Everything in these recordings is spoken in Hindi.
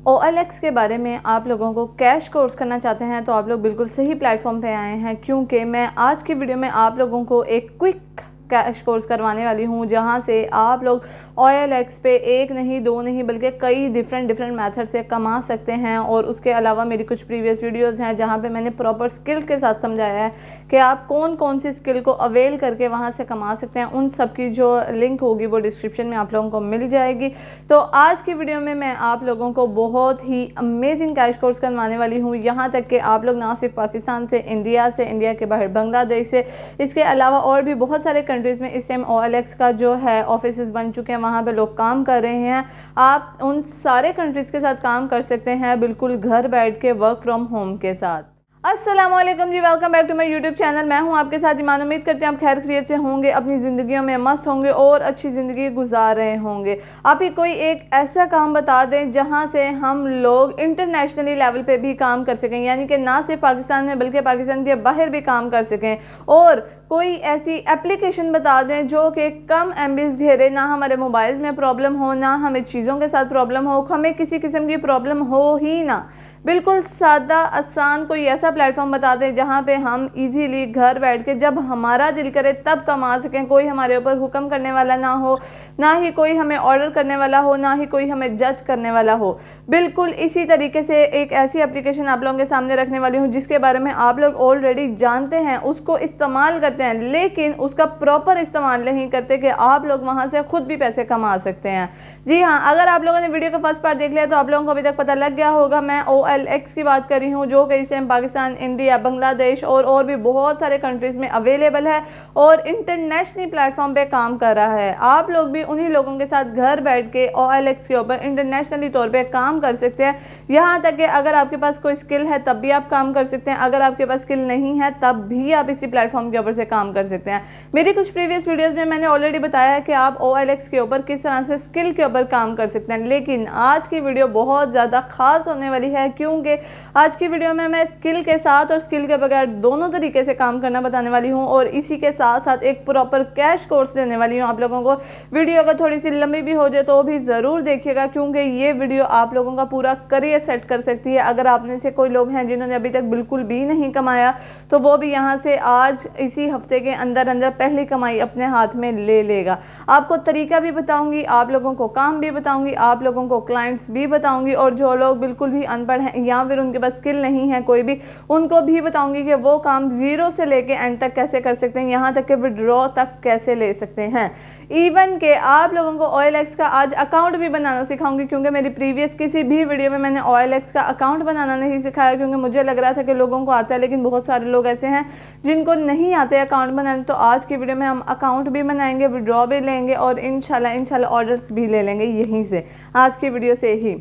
OLX के बारे में आप लोगों को कैश कोर्स करना चाहते हैं तो आप लोग बिल्कुल सही प्लेटफॉर्म पे आए हैं, क्योंकि मैं आज की वीडियो में आप लोगों को एक क्विक कैश कोर्स करवाने वाली हूँ जहाँ से आप लोग OLX पे एक नहीं दो नहीं बल्कि कई डिफरेंट मेथड से कमा सकते हैं। और उसके अलावा मेरी कुछ प्रीवियस वीडियोस हैं जहाँ पे मैंने प्रॉपर स्किल के साथ समझाया है कि आप कौन कौन सी स्किल को अवेल करके वहाँ से कमा सकते हैं। उन सब की जो लिंक होगी वो डिस्क्रिप्शन में आप लोगों को मिल जाएगी। तो आज की वीडियो में मैं आप लोगों को बहुत ही अमेजिंग कैश कोर्स करवाने वाली हूँ, यहाँ तक कि आप लोग ना सिर्फ पाकिस्तान से, इंडिया के बाहर बांग्लादेश से, इसके अलावा और भी बहुत सारे कंट्रीज़ में इस टाइम OLX का जो है ऑफिस बन चुके हैं, वहाँ पे लोग काम कर रहे हैं। आप उन सारे कंट्रीज़ के साथ काम कर सकते हैं बिल्कुल घर बैठ के, वर्क फ्रॉम होम के साथ। अस्सलामुअलैकुम जी, welcome back to my YouTube channel. मैं हूं आपके साथ ईमान। उम्मीद करते हैं आप खैर खैरियत से होंगे, अपनी ज़िंदगियों में मस्त होंगे और अच्छी ज़िंदगी गुजार रहे होंगे। आप ही कोई एक ऐसा काम बता दें जहां से हम लोग इंटरनेशनली लेवल पे भी काम कर सकें, यानी कि ना सिर्फ पाकिस्तान में बल्कि पाकिस्तान के बाहर भी काम कर सकें। और कोई ऐसी एप्लीकेशन बता दें जो कि कम MBs घेरे, ना हमारे मोबाइल्स में प्रॉब्लम हो, ना हमें चीज़ों के साथ प्रॉब्लम हो, हमें किसी किस्म की प्रॉब्लम हो ही ना। बिल्कुल सादा आसान कोई ऐसा प्लेटफॉर्म बता दें जहाँ पे हम इजीली घर बैठ के जब हमारा दिल करे तब कमा सकें। कोई हमारे ऊपर हुक्म करने वाला ना हो, ना ही कोई हमें ऑर्डर करने वाला हो, ना ही कोई हमें जज करने वाला हो। बिल्कुल इसी तरीके से एक ऐसी एप्लीकेशन आप लोगों के सामने रखने वाली हूँ जिसके बारे में आप लोग ऑलरेडी जानते हैं, उसको इस्तेमाल करते हैं, लेकिन उसका प्रॉपर इस्तेमाल नहीं करते कि आप लोग वहाँ से खुद भी पैसे कमा सकते हैं। जी हाँ, अगर आप लोगों ने वीडियो का फर्स्ट पार्ट देख लिया तो आप लोगों को अभी तक पता लग गया होगा। मैं OLX की बात कर रही हूँ जो कि इस टाइम पाकिस्तान, इंडिया, बांग्लादेश और भी बहुत सारे कंट्रीज़ में अवेलेबल है और इंटरनेशनल प्लेटफॉर्म पे काम कर रहा है। आप लोग भी उन्हीं लोगों के साथ घर बैठ के OLX के ऊपर इंटरनेशनली तौर पे काम कर सकते हैं। यहाँ तक कि अगर आपके पास कोई स्किल है तब भी आप काम कर सकते हैं, अगर आपके पास स्किल नहीं है तब भी आप इसी प्लेटफॉर्म के ऊपर से काम कर सकते हैं। मेरी कुछ प्रीवियस वीडियोज़ में मैंने ऑलरेडी बताया है कि आप OLX के ऊपर किस तरह से स्किल के ऊपर काम कर सकते हैं, लेकिन आज की वीडियो बहुत ज़्यादा खास होने वाली है क्योंकि आज की वीडियो में मैं स्किल के साथ और स्किल के बगैर दोनों तरीके से काम करना बताने वाली हूं और इसी के साथ साथ एक प्रॉपर कैश कोर्स देने वाली हूं आप लोगों को। वीडियो अगर थोड़ी सी लंबी भी हो जाए तो भी ज़रूर देखिएगा क्योंकि ये वीडियो आप लोगों का पूरा करियर सेट कर सकती है। अगर आप में से कोई लोग हैं जिन्होंने अभी तक बिल्कुल भी नहीं कमाया तो वो भी यहाँ से आज इसी हफ्ते के अंदर अंदर पहली कमाई अपने हाथ में ले लेगा। आपको तरीका भी बताऊँगी, आप लोगों को काम भी बताऊँगी, आप लोगों को क्लाइंट्स भी बताऊँगी और जो लोग बिल्कुल भी अनपढ़ हैं या फिर उनके पास स्किल नहीं है कोई भी, उनको भी बताऊंगी कि वो काम जीरो से लेके एंड तक कैसे कर सकते हैं, यहाँ तक कि विड्रॉ तक कैसे ले सकते हैं। इवन के आप लोगों को OLX का आज अकाउंट भी बनाना सिखाऊंगी क्योंकि मेरी प्रीवियस किसी भी वीडियो में मैंने OLX का अकाउंट बनाना नहीं सिखाया क्योंकि मुझे लग रहा था कि लोगों को आता है, लेकिन बहुत सारे लोग ऐसे हैं जिनको नहीं आते अकाउंट बनाने। तो आज की वीडियो में हम अकाउंट भी बनाएंगे, विड्रॉ भी लेंगे और इंशाल्लाह ऑर्डर्स भी ले लेंगे यहीं से, आज की वीडियो से ही।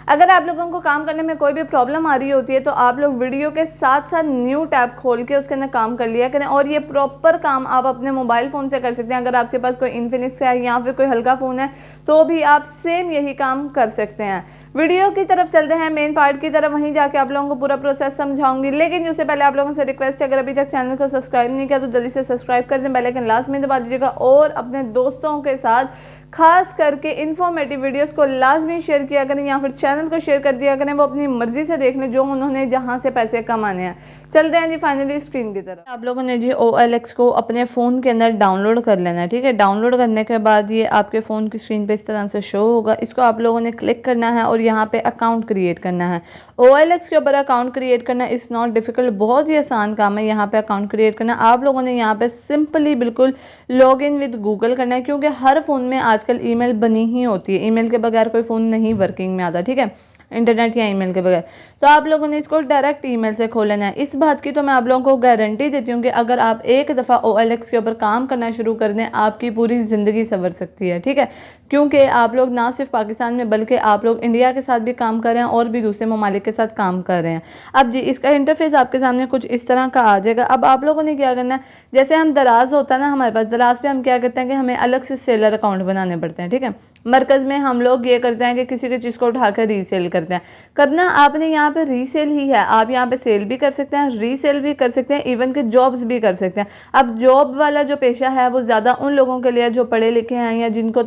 अगर आप लोगों को काम करने में कोई भी प्रॉब्लम आ रही होती है तो आप लोग वीडियो के साथ साथ न्यू टैब खोल के उसके अंदर काम कर लिया करें और ये प्रॉपर काम आप अपने मोबाइल फ़ोन से कर सकते हैं। अगर आपके पास कोई इन्फिनिक्स है या फिर कोई हल्का फ़ोन है तो भी आप सेम यही काम कर सकते हैं। वीडियो की तरफ चलते हैं, मेन पार्ट की तरफ, वहीं जाके आप लोगों को पूरा प्रोसेस समझाऊंगी। लेकिन उससे पहले आप लोगों से रिक्वेस्ट है, अगर अभी तक चैनल को सब्सक्राइब नहीं किया तो जल्दी से सब्सक्राइब कर दें, बेल आइकन लास्ट में दबा दीजिएगा और अपने दोस्तों के साथ खास करके इन्फॉर्मेटिव वीडियोस को लाजमी शेयर किया करें या फिर चैनल को शेयर कर दिया करें, वो अपनी मर्जी से देख लें जो उन्होंने जहां से पैसे कमाने हैं। चलते हैं जी फाइनली स्क्रीन की तरफ। आप लोगों ने जी OLX को अपने फ़ोन के अंदर डाउनलोड कर लेना है, ठीक है। डाउनलोड करने के बाद ये आपके फ़ोन की स्क्रीन पे इस तरह से शो होगा, इसको आप लोगों ने क्लिक करना है और यहाँ पे अकाउंट क्रिएट करना है। OLX के ऊपर अकाउंट क्रिएट करना इज़ नॉट डिफ़िकल्ट, बहुत ही आसान काम है। यहाँ पे अकाउंट क्रिएट करना, आप लोगों ने यहाँ पे सिंपली बिल्कुल लॉग इन विद गूगल करना है क्योंकि हर फ़ोन में आजकल ईमेल बनी ही होती है, ईमेल के बगैर कोई फ़ोन नहीं वर्किंग में आता, ठीक है, इंटरनेट या ईमेल के बगैर। तो आप लोगों ने इसको डायरेक्ट ईमेल से खोल लेना है। इस बात की तो मैं आप लोगों को गारंटी देती हूँ कि अगर आप एक दफ़ा OLX के ऊपर काम करना शुरू कर दें आपकी पूरी ज़िंदगी संवर सकती है, ठीक है, क्योंकि आप लोग ना सिर्फ पाकिस्तान में बल्कि आप लोग इंडिया के साथ भी काम कर रहे हैं और भी दूसरे ममालिक के साथ काम कर रहे हैं। अब जी इसका इंटरफेस आपके सामने कुछ इस तरह का आ जाएगा। अब आप लोगों ने क्या करना है, जैसे हम दराज होता है ना हमारे पास, दराज पे हम क्या करते हैं कि हमें अलग से सेलर अकाउंट बनाने पड़ते हैं, ठीक है। मरकज़ में हम लोग ये करते हैं कि किसी की चीज़ को उठाकर रीसेल करते हैं। करना आपने यहाँ पे रीसेल ही है, आप यहाँ पे सेल भी कर सकते हैं, रीसेल भी कर सकते हैं, इवन कि जॉब्स भी कर सकते हैं। अब जॉब वाला जो पेशा है वो ज़्यादा उन लोगों के लिए जो पढ़े लिखे हैं या जिनको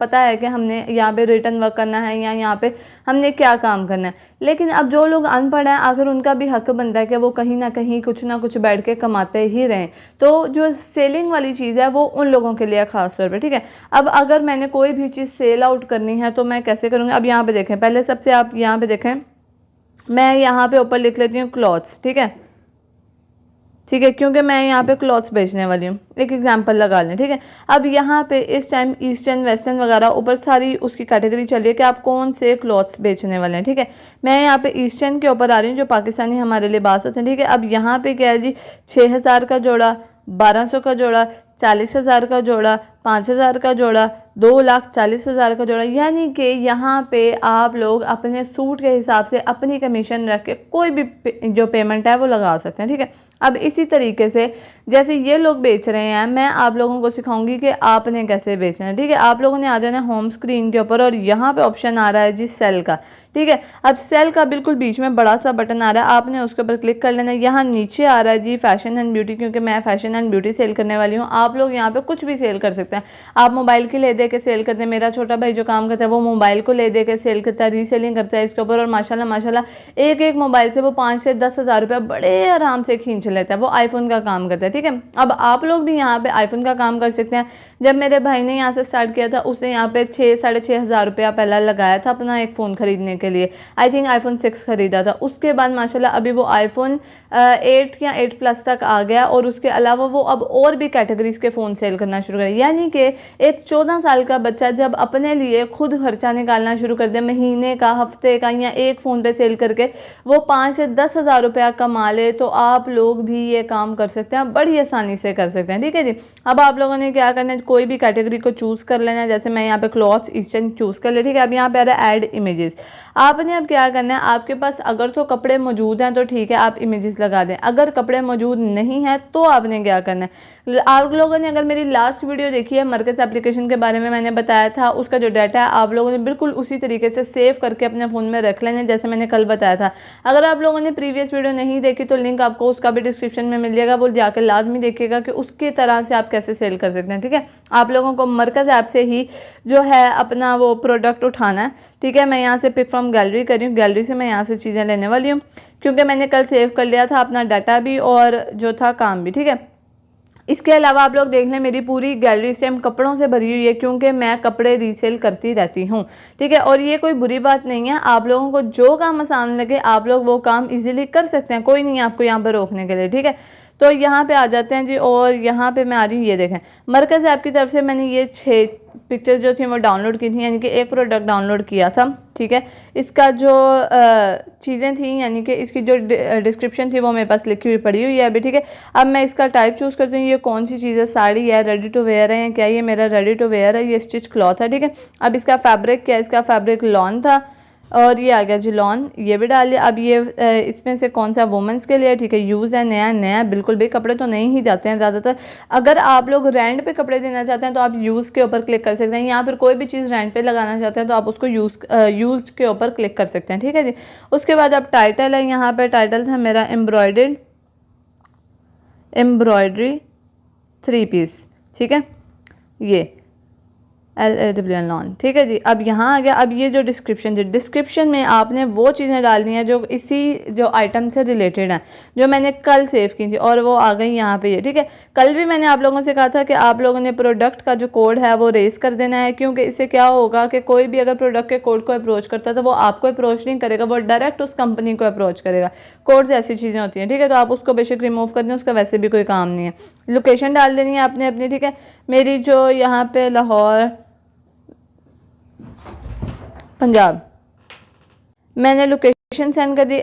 पता है कि हमने यहाँ पे रिटर्न वर्क करना है या यहाँ पे हमने क्या काम करना है। लेकिन अब जो लोग अनपढ़ हैं, आखिर उनका भी हक बनता है कि वो कहीं ना कहीं कुछ ना कुछ बैठ के कमाते ही रहें। तो जो सेलिंग वाली चीज़ है वो उन लोगों के लिए ख़ास तौर पर, ठीक है। अब अगर मैंने कोई भी चीज़ सेल आउट करनी है तो मैं कैसे करूँगी? अब यहाँ पे देखें, पहले सबसे आप यहाँ पे देखें, मैं यहाँ पे ऊपर लिख लेती हूँ क्लॉथ्स, ठीक है, ठीक है, क्योंकि मैं यहाँ पे क्लॉथ्स बेचने वाली हूँ, एक एग्जांपल लगा लें, ठीक है। अब यहाँ पे इस टाइम ईस्टर्न वेस्टर्न वगैरह ऊपर सारी उसकी कैटेगरी चल रही है कि आप कौन से क्लॉथ्स बेचने वाले हैं, ठीक है। मैं यहाँ पे ईस्टर्न के ऊपर आ रही हूँ, जो पाकिस्तानी हमारे लिबास होते हैं, ठीक है। अब यहाँ पे क्या है जी, 6000 का जोड़ा, 1200 का जोड़ा, 40,000 का जोड़ा, 5,000 का जोड़ा, 2,40,000 का जोड़ा। यानी कि यहाँ पे आप लोग अपने सूट के हिसाब से अपनी कमीशन रख के कोई भी जो पेमेंट है वो लगा सकते हैं, ठीक है। अब इसी तरीके से जैसे ये लोग बेच रहे हैं, मैं आप लोगों को सिखाऊंगी कि आपने कैसे बेचना है, ठीक है। आप लोगों ने आ जाना होम स्क्रीन के ऊपर और यहाँ पे ऑप्शन आ रहा है जी सेल का, ठीक है। अब सेल का बिल्कुल बीच में बड़ा सा बटन आ रहा है, आपने उसके ऊपर क्लिक कर लेना है। यहाँ नीचे आ रहा है जी फैशन एंड ब्यूटी, क्योंकि मैं फैशन एंड ब्यूटी सेल करने वाली हूँ। आप लोग यहाँ पे कुछ भी सेल कर सकते हैं। आप मोबाइल की ले दे के सेल करते हैं, मेरा छोटा भाई जो काम करता है वो मोबाइल को ले दे के सेल करता है, रीसेलिंग करता है इसके ऊपर, और माशाल्लाह माशाल्लाह एक एक मोबाइल से वो 5 से 10 हज़ार रुपया बड़े आराम से खींच लेता है। वो आईफोन का काम करता है, ठीक है। अब आप लोग भी यहाँ पे आईफोन का काम कर सकते हैं। जब मेरे भाई ने यहाँ से स्टार्ट किया था, उसने यहाँ पे 6-6.5 हज़ार रुपया पहला लगाया था अपना एक फ़ोन खरीदने के लिए। आई थिंक आईफोन 6 खरीदा था। उसके बाद माशाल्लाह अभी वो आईफोन 8 या 8 प्लस तक आ गया, और उसके अलावा वो अब और भी कैटेगरीज के फ़ोन सेल करना शुरू करे। यानी कि एक 14 साल का बच्चा जब अपने लिए खुद खर्चा निकालना शुरू कर दे, महीने का, हफ्ते का, या एक फ़ोन पे सेल करके वो 5 से 10 हज़ार रुपया कमा ले, तो आप लोग भी ये काम कर सकते हैं, बड़ी आसानी से कर सकते हैं, ठीक है जी। अब आप लोगों ने क्या करना है, कोई भी कैटेगरी को चूज़ कर लेना है। जैसे मैं यहाँ पे क्लॉथ्स ईस्टर्न चूज़ कर ले, ठीक है। अब यहाँ पे आ रहा है ऐड इमेजेस। आपने अब क्या करना है, आपके पास अगर तो कपड़े मौजूद हैं तो ठीक है, आप इमेजेस लगा दें। अगर कपड़े मौजूद नहीं हैं तो आपने क्या करना है, आप लोगों ने अगर मेरी लास्ट वीडियो देखी है मरकज़ एप्लीकेशन के बारे में, मैंने बताया था उसका जो डाटा है आप लोगों ने बिल्कुल उसी तरीके से सेव करके अपने फ़ोन में रख लेना, जैसे मैंने कल बताया था। अगर आप लोगों ने प्रीवियस वीडियो नहीं देखी तो लिंक आपको उसका भी डिस्क्रिप्शन में मिल जाएगा, वो जाकर लाजमी देखिएगा कि उसकी तरह से आप कैसे सेल कर सकते हैं, ठीक है। आप लोगों को मरकज़ ऐप से ही जो है अपना वो प्रोडक्ट उठाना है, ठीक है। मैं यहाँ से पिक फ्रॉम गैलरी कर रही हूँ, गैलरी से मैं यहाँ से चीज़ें लेने वाली हूँ, क्योंकि मैंने कल सेव कर लिया था अपना डाटा भी और जो था काम भी, ठीक है। इसके अलावा आप लोग देख लें, मेरी पूरी गैलरी सेम कपड़ों से भरी हुई है, क्योंकि मैं कपड़े रीसेल करती रहती हूँ, ठीक है। और ये कोई बुरी बात नहीं है, आप लोगों को जो काम आसान लगे आप लोग वो काम इजीली कर सकते हैं, कोई नहीं है आपको यहाँ पर रोकने के लिए, ठीक है। तो यहाँ पे आ जाते हैं जी, और यहाँ पे मैं आ रही हूँ, ये देखें मरकज़ ऐप की तरफ से मैंने ये 6 पिक्चर जो थी वो डाउनलोड की थी, यानी कि एक प्रोडक्ट डाउनलोड किया था, ठीक है। इसका जो चीज़ें थी, यानी कि इसकी जो डिस्क्रिप्शन थी वो मेरे पास लिखी हुई पड़ी हुई है अभी, ठीक है। अब मैं इसका टाइप चूज़ करती हूँ, ये कौन सी चीज़ है, साड़ी है, रेडी टू वेयर है, क्या ये मेरा रेडी टू वेयर है, ये स्टिच क्लॉथ है, ठीक है। अब इसका फैब्रिक क्या है, इसका फैब्रिक लॉन था, और ये आ गया जी लॉन, ये भी डाल लिया। अब ये इसमें से कौन सा वुमेंस के लिए, ठीक है, यूज़ है, नया नया बिल्कुल भी, कपड़े तो नहीं ही जाते हैं ज़्यादातर। अगर आप लोग रेंट पे कपड़े देना चाहते हैं तो आप यूज़ के ऊपर क्लिक कर सकते हैं, या फिर कोई भी चीज़ रेंट पे लगाना चाहते हैं तो आप उसको यूज़ के ऊपर क्लिक कर सकते हैं, ठीक है जी। उसके बाद अब टाइटल है, यहाँ पर टाइटल था मेरा एम्ब्रॉयडरी 3 पीस, ठीक है, ये LAWN, ठीक है जी। अब यहाँ आ गया, अब ये जो डिस्क्रिप्शन थी, डिस्क्रिप्शन में आपने वो चीज़ें डालनी है जो इसी जो आइटम से रिलेटेड हैं, जो मैंने कल सेव की थी, और वो आ गई यहाँ पे ये, ठीक है। कल भी मैंने आप लोगों से कहा था कि आप लोगों ने प्रोडक्ट का जो कोड है वो रेस कर देना है, क्योंकि इससे क्या होगा कि कोई भी अगर प्रोडक्ट के कोड को अप्रोच करता है तो वो आपको अप्रोच नहीं करेगा, वो डायरेक्ट उस कंपनी को अप्रोच करेगा। कोड्स ऐसी चीज़ें होती हैं, ठीक है, तो आप उसको बेशक रिमूव कर दें, उसका वैसे भी कोई काम नहीं है। लोकेशन डाल देनी है आपने अपनी, ठीक है। मेरी जो यहाँ पे लाहौर पंजाब, मैंने लोकेशन सेंड कर दी,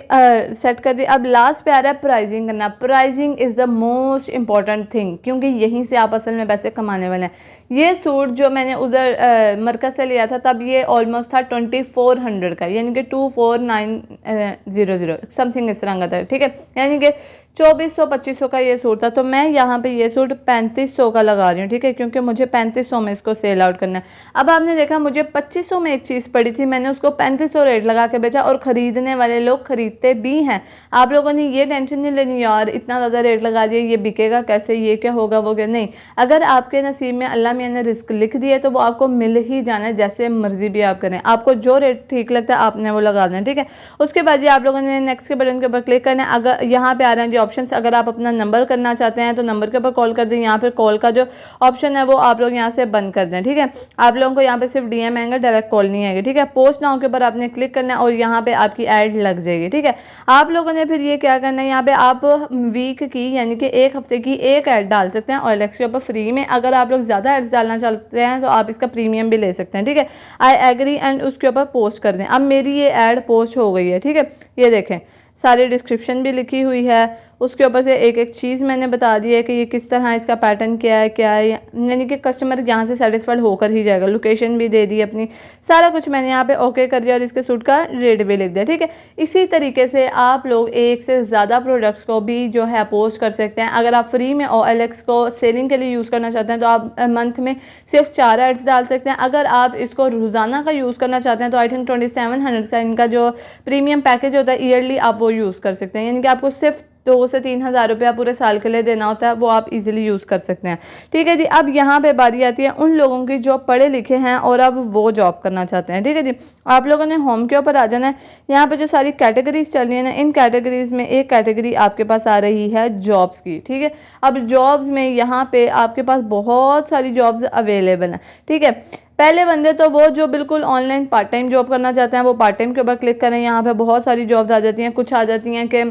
सेट कर दी। अब लास्ट पे आ रहा है प्राइसिंग करना। Pricing is the most important thing, क्योंकि यहीं से आप असल में पैसे कमाने वाले हैं। ये सूट जो मैंने उधर मरकज़ से लिया था तब ये ऑलमोस्ट था 2400 का, यानी कि 24900 समथिंग इस तरह का था, ठीक है। यानी कि 2400-2500 का ये सूट था, तो मैं यहाँ पे ये सूट 3500 का लगा रही हूँ, ठीक है, क्योंकि मुझे 3500 में इसको सेल आउट करना है। अब आपने देखा मुझे 2500 में एक चीज़ पड़ी थी, मैंने उसको 3500 रेट लगा के बेचा और ख़रीदने वाले लोग खरीदते भी हैं। आप लोगों ने ये टेंशन नहीं लेनी यार इतना ज़्यादा रेट लगा दिया, ये बिकेगा कैसे, ये क्या होगा वो क्या, नहीं। अगर आपके नसीब में अल्लाह मियां ने रिस्क लिख दिया तो वो आपको मिल ही जाना है, जैसे मर्जी भी आप करें, आपको जो रेट ठीक लगता है आपने वो लगा देना, ठीक है। उसके बाद ये आप लोगों ने नेक्स्ट के बटन के ऊपर क्लिक करना है। अगर यहाँ पे आ रहे हैं जो ऑप्शन, अगर आप अपना नंबर करना चाहते हैं तो नंबर के ऊपर कॉल कर दें, यहाँ पर कॉल का जो ऑप्शन है वो आप लोग यहाँ से बंद कर दें, ठीक है। आप लोगों को यहाँ पे सिर्फ DM आएंगे, डायरेक्ट कॉल नहीं आएगी, ठीक है। पोस्ट नाउ के ऊपर आपने क्लिक करना है और यहाँ पे आपकी ऐड लग जाएगी, ठीक है। आप लोगों ने फिर ये क्या करना है, यहाँ पे आप वीक की यानी कि एक हफ्ते की एक ऐड डाल सकते हैं OLX के ऊपर फ्री में। अगर आप लोग ज़्यादा एड्स डालना चाहते हैं तो आप इसका प्रीमियम भी ले सकते हैं, ठीक है। आई एग्री एंड उसके ऊपर पोस्ट कर दें। अब मेरी ये ऐड पोस्ट हो गई है, ठीक है। ये देखें सारी डिस्क्रिप्शन भी लिखी हुई है, उसके ऊपर से एक एक चीज़ मैंने बता दी है कि ये किस तरह इसका पैटर्न क्या है, यानी कि कस्टमर यहाँ से सेटिस्फाइड होकर ही जाएगा। लोकेशन भी दे दी अपनी, सारा कुछ मैंने यहाँ पे ओके कर दिया और इसके सूट का रेट भी लिख दिया, ठीक है। इसी तरीके से आप लोग एक से ज़्यादा प्रोडक्ट्स को भी जो है पोस्ट कर सकते हैं। अगर आप फ्री में OLX को सेलिंग के लिए यूज़ करना चाहते हैं तो आप मंथ में सिर्फ 4 एड्स डाल सकते हैं। अगर आप इसको रोज़ाना का यूज़ करना चाहते हैं तो आई थिंक 2700 का इनका जो प्रीमियम पैकेज होता है ईयरली, आप वो यूज़ कर सकते हैं, यानी कि आपको सिर्फ 2 से 3 हज़ार रुपया पूरे साल के लिए देना होता है, वो आप इजीली यूज़ कर सकते हैं, ठीक है जी। अब यहाँ पे बारी आती है उन लोगों की जो पढ़े लिखे हैं और अब वो जॉब करना चाहते हैं, ठीक है जी। आप लोगों ने होम के ऊपर आ जाना है। यहाँ पे जो सारी कैटेगरीज चल रही है ना, इन कैटेगरीज में एक कैटेगरी आपके पास आ रही है जॉब्स की, ठीक है। अब जॉब्स में यहाँ पे आपके पास बहुत सारी जॉब्स अवेलेबल हैं, ठीक है। पहले बंदे तो वो जो बिल्कुल ऑनलाइन पार्ट टाइम जॉब करना चाहते हैं वो पार्ट टाइम के ऊपर क्लिक करें। यहाँ पे बहुत सारी जॉब्स आ जाती हैं, कुछ आ जाती हैं कि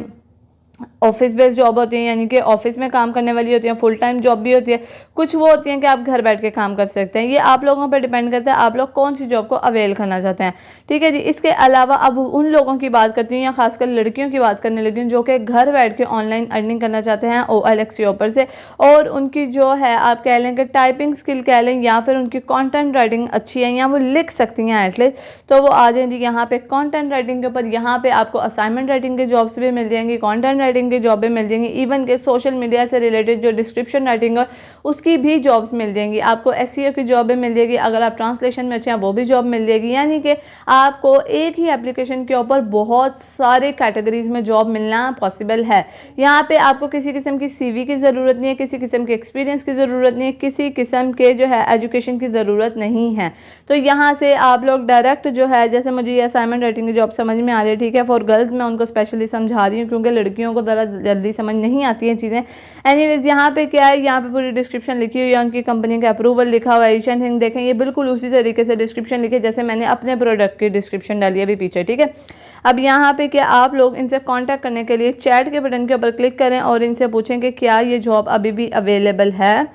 ऑफिस बेस्ड जॉब होती है, यानी कि ऑफिस में काम करने वाली होती है, फुल टाइम जॉब भी होती है, कुछ वो होती हैं कि आप घर बैठ के काम कर सकते हैं। ये आप लोगों पर डिपेंड करता है आप लोग कौन सी जॉब को अवेल करना चाहते हैं, ठीक है जी। इसके अलावा अब उन लोगों की बात करती हूँ या खासकर लड़कियों की बात करने लगी हूँ जो कि घर बैठ के ऑनलाइन अर्निंग करना चाहते हैं OLX के ऊपर से, और उनकी जो है आप कह लें कि टाइपिंग स्किल कह लें या फिर उनकी कॉन्टेंट राइटिंग अच्छी है या वो लिख सकती हैं एटलीस्ट, तो वो आ जाएंगी यहाँ पे कॉन्टेंट राइटिंग के ऊपर। यहाँ पे आपको असाइनमेंट राइटिंग के जॉब्स भी मिल जाएंगी, कॉन्टेंट राइटिंग की जॉब भी मिल जाएंगी, इवन के सोशल मीडिया से रिलेटेड जो डिस्क्रिप्शन राइटिंग है उसकी भी जॉब्स मिल जाएंगी। आपको SEO की जॉब भी मिल जाएगी, अगर आप ट्रांसलेशन में अच्छे हैं वो भी जॉब मिल जाएगी। यानी कि आपको एक ही एप्लीकेशन के ऊपर बहुत सारे कैटेगरीज में जॉब मिलना पॉसिबल है। यहाँ पे आपको किसी किस्म की CV की ज़रूरत नहीं है, किसी किस्म के एक्सपीरियंस की ज़रूरत नहीं है, किसी किस्म के जो है एजुकेशन की ज़रूरत नहीं है। तो यहाँ से आप लोग डायरेक्ट जो है, जैसे मुझे ये असाइनमेंट राइटिंग की जॉब समझ में आ रही है, ठीक है। फॉर गर्ल्स मैं उनको स्पेशली समझा रही हूँ क्योंकि लड़कियों को ज़रा जल्दी समझ नहीं आती हैं चीज़ें। एनीवेज यहाँ पे क्या है, यहाँ पे पूरी डिस्क्रिप्शन लिखी हुई है, उनकी कंपनी का अप्रूवल लिखा हुआ है, एशियन थिंग देखें, ये बिल्कुल उसी तरीके से डिस्क्रिप्शन लिखे जैसे मैंने अपने प्रोडक्ट की डिस्क्रिप्शन डाली है अभी पीछे, ठीक है। अब यहाँ पे क्या आप लोग इनसे कांटेक्ट करने के लिए चैट के बटन के ऊपर क्लिक करें और इनसे पूछें कि क्या ये जॉब अभी भी अवेलेबल है,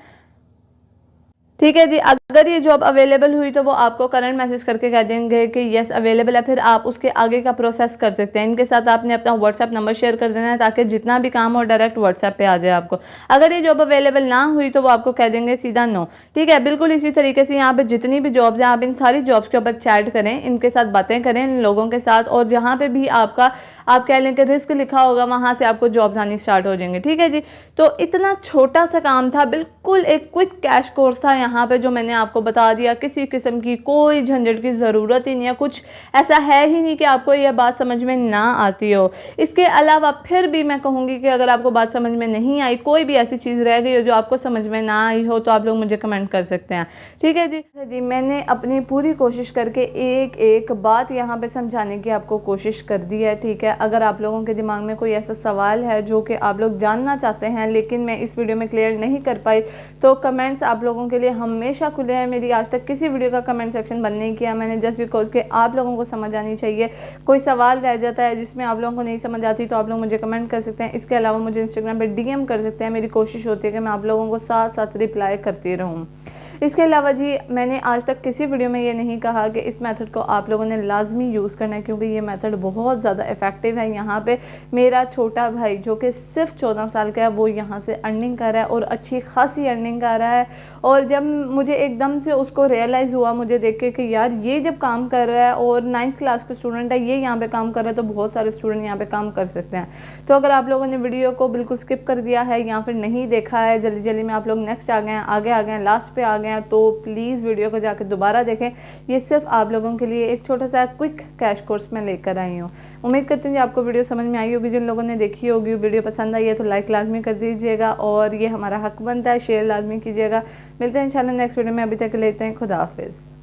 ठीक है जी। अगर ये जॉब अवेलेबल हुई तो वो आपको करंट मैसेज करके कह देंगे कि यस अवेलेबल है, फिर आप उसके आगे का प्रोसेस कर सकते हैं। इनके साथ आपने अपना WhatsApp नंबर शेयर कर देना है ताकि जितना भी काम हो डायरेक्ट WhatsApp पे आ जाए आपको। अगर ये जॉब अवेलेबल ना हुई तो वो आपको कह देंगे सीधा नो, ठीक है। बिल्कुल इसी तरीके से यहाँ पे जितनी भी जॉब्स हैं आप इन सारी जॉब्स के ऊपर चैट करें, इनके साथ बातें करें इन लोगों के साथ, और जहाँ पे भी आपका आप कह लें कि रिस्क लिखा होगा वहाँ से आपको जॉब्स आनी स्टार्ट हो जाएंगे, ठीक है जी। तो इतना छोटा सा काम था, बिल्कुल एक क्विक कैश कोर्स था यहाँ पे जो मैंने आपको बता दिया। किसी किस्म की कोई झंझट की ज़रूरत ही नहीं है, कुछ ऐसा है ही नहीं कि आपको यह बात समझ में ना आती हो। इसके अलावा फिर भी मैं कहूँगी कि अगर आपको बात समझ में नहीं आई, कोई भी ऐसी चीज़ रह गई हो जो आपको समझ में ना आई हो, तो आप लोग मुझे कमेंट कर सकते हैं, ठीक है जी। मैंने अपनी पूरी कोशिश करके एक एक बात यहाँ पे समझाने की आपको कोशिश कर दी है, ठीक है। अगर आप लोगों के दिमाग में कोई ऐसा सवाल है जो कि आप लोग जानना चाहते हैं लेकिन मैं इस वीडियो में क्लियर नहीं कर पाई, तो कमेंट्स आप लोगों के लिए हमेशा खुले हैं। मेरी आज तक किसी वीडियो का कमेंट सेक्शन बंद नहीं किया मैंने, जस्ट बिकॉज के आप लोगों को समझ आनी चाहिए। कोई सवाल रह जाता है जिसमें आप लोगों को नहीं समझ आती तो आप लोग मुझे कमेंट कर सकते हैं। इसके अलावा मुझे इंस्टाग्राम पर DM कर सकते हैं। मेरी कोशिश होती है कि मैं आप लोगों को साथ साथ रिप्लाई करती रहूँ। इसके अलावा जी मैंने आज तक किसी वीडियो में ये नहीं कहा कि इस मेथड को आप लोगों ने लाजमी यूज़ करना है, क्योंकि ये मेथड बहुत ज़्यादा इफ़ेक्टिव है। यहाँ पे मेरा छोटा भाई जो कि सिर्फ 14 साल का है वो यहाँ से अर्निंग कर रहा है और अच्छी खासी अर्निंग कर रहा है। और जब मुझे एकदम से उसको रियलाइज़ हुआ मुझे देख के कि यार ये जब काम कर रहा है और 9th क्लास का स्टूडेंट है, ये यहाँ पे काम कर रहा है, तो बहुत सारे स्टूडेंट यहाँ पे काम कर सकते हैं। तो अगर आप लोगों ने वीडियो को बिल्कुल स्किप कर दिया है या फिर नहीं देखा है, जल्दी जल्दी में आप लोग नेक्स्ट आ गए हैं, आगे आ गए हैं, लास्ट पे आ गए हैं, तो प्लीज़ वीडियो को जाकर दोबारा देखें। ये सिर्फ आप लोगों के लिए एक छोटा सा क्विक कैश कोर्स में लेकर आई हूँ। उम्मीद करते हैं कि आपको वीडियो समझ में आई होगी। जिन लोगों ने देखी होगी, वीडियो पसंद आई है तो लाइक लाजमी कर दीजिएगा और ये हमारा हक बनता है, शेयर लाजमी कीजिएगा। मिलते हैं इंशाल्लाह नेक्स्ट वीडियो में। अभी तक लेते हैं, खुदा हाफिज़।